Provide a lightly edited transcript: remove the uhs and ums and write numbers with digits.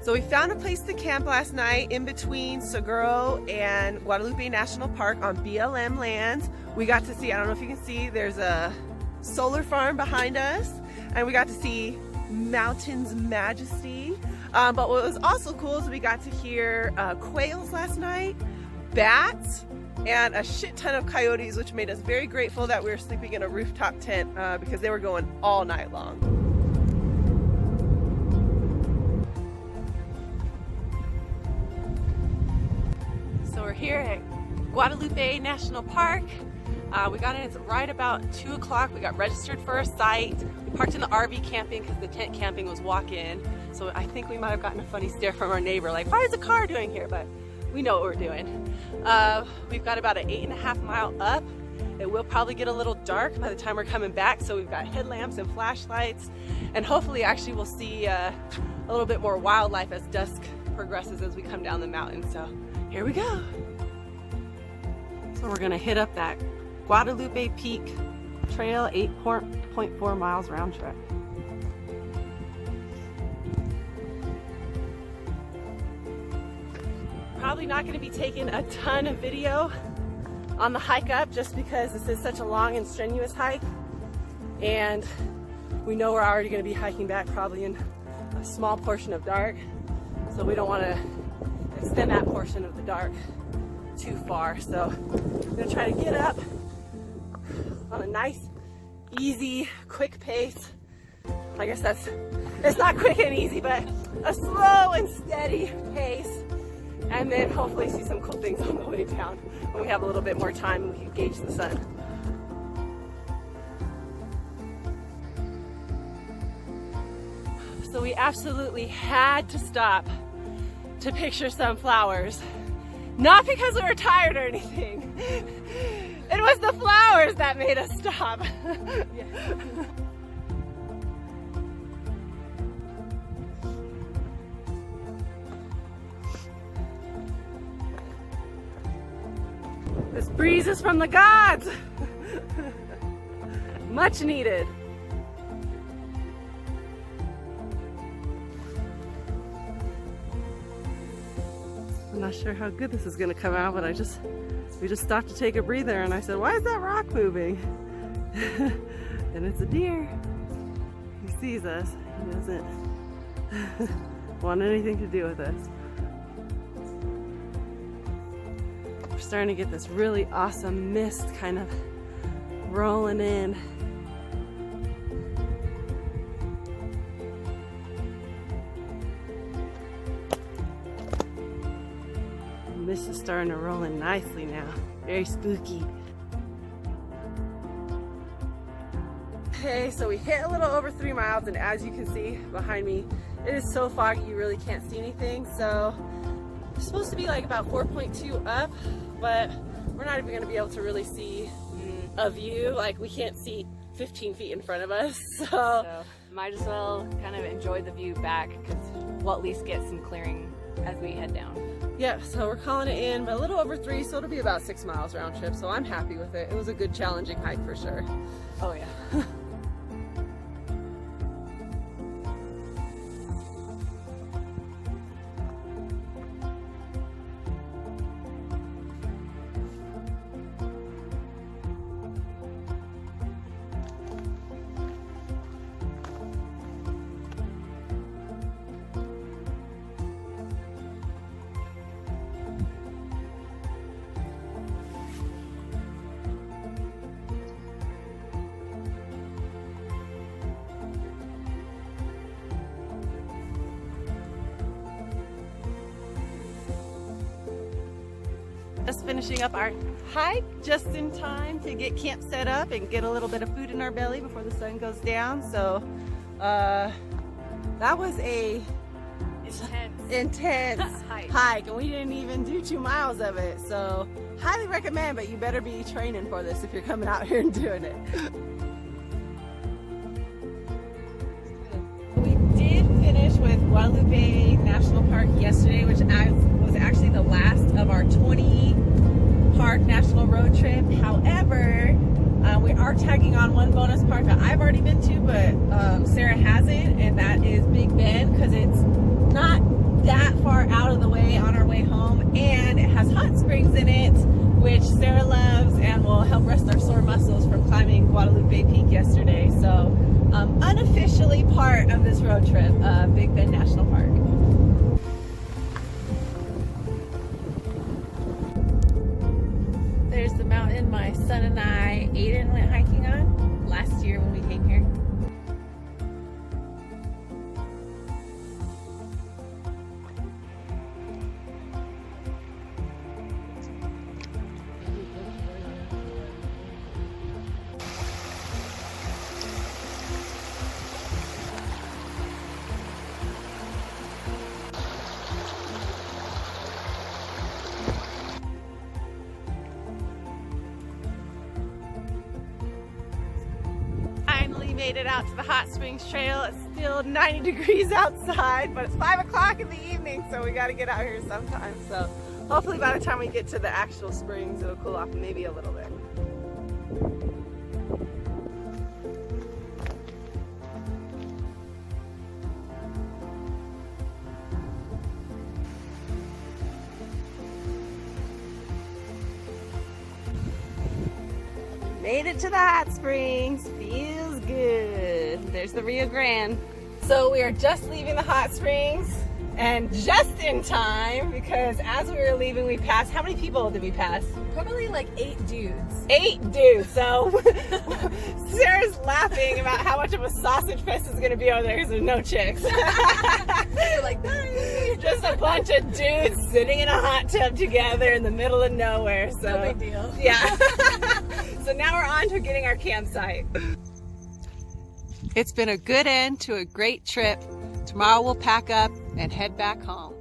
So we found a place to camp last night in between Seguro and Guadalupe National Park on BLM lands. We got to see, I don't know if you can see, there's a solar farm behind us, and we got to see mountain's majesty. But what was also cool is we got to hear quails last night, bats, and a shit ton of coyotes, which made us very grateful that we were sleeping in a rooftop tent because they were going all night long. So we're here at Guadalupe National Park. We got in, it's right about 2 o'clock. We got registered for a site. We parked in the RV camping because the tent camping was walk-in. So I think we might have gotten a funny stare from our neighbor, like, why is a car doing here? But we know what we're doing. We've got about an 8.5 mile up. It will probably get a little dark by the time we're coming back. So we've got headlamps and flashlights, and hopefully actually we'll see a little bit more wildlife as dusk progresses as we come down the mountain. So here we go. So we're gonna hit up that Guadalupe Peak Trail, 8.4 miles round trip. Probably not going to be taking a ton of video on the hike up just because this is such a long and strenuous hike, and we know we're already going to be hiking back probably in a small portion of dark, so we don't want to extend that portion of the dark too far. So I'm going to try to get up on a nice, easy, quick pace. I guess it's not quick and easy, but a slow and steady pace. And then hopefully see some cool things on the way down when we have a little bit more time and we can gauge the sun. So we absolutely had to stop to picture some flowers. Not because we were tired or anything. It was the flowers that made us stop. Yeah. This breeze is from the gods. Much needed. I'm not sure how good this is going to come out, but we just stopped to take a breather, and I said, why is that rock moving? And it's a deer. He sees us. He doesn't want anything to do with us. We're starting to get this really awesome mist kind of rolling in. The mist is starting to roll in nicely now. Very spooky. Okay, so we hit a little over 3 miles, and as you can see behind me, it is so foggy you really can't see anything. So it's supposed to be like about 4.2 up, but we're not even going to be able to really see a view. Like, we can't see 15 feet in front of us, so might as well kind of enjoy the view back, because we'll at least get some clearing as we head down. Yeah, so we're calling it in, but a little over 3, so it'll be about 6 miles round trip, so I'm happy with it. It was a good challenging hike for sure. Oh yeah. Just finishing up our hike just in time to get camp set up and get a little bit of food in our belly before the sun goes down. So that was a intense hike, and we didn't even do 2 miles of it. So highly recommend, but you better be training for this if you're coming out here and doing it. We did finish with Guadalupe National Park yesterday, which was actually the last of our 20 park national road trip. However, we are tagging on one bonus park that I've already been to, but Sarah hasn't, and that is Big Bend, because it's not help rest our sore muscles from climbing Guadalupe Peak yesterday. So unofficially part of this road trip, Big Bend National Park. There's the mountain my son and Aiden went hiking on last year when we came here. Made it out to the Hot Springs Trail. It's still 90 degrees outside, but it's 5 o'clock in the evening, so we got to get out here sometime. So hopefully by the time we get to the actual springs, it'll cool off maybe a little bit. Made it to the hot springs. Feels good. There's the Rio Grande. So we are just leaving the hot springs, and just in time, because as we were leaving we passed, how many people did we pass? Probably like 8 dudes. 8 dudes. So Sarah's laughing about how much of a sausage fest is going to be over there because there's no chicks. They're like, just a bunch of dudes sitting in a hot tub together in the middle of nowhere. So no big deal. Yeah. So now we're on to getting our campsite. It's been a good end to a great trip. Tomorrow we'll pack up and head back home.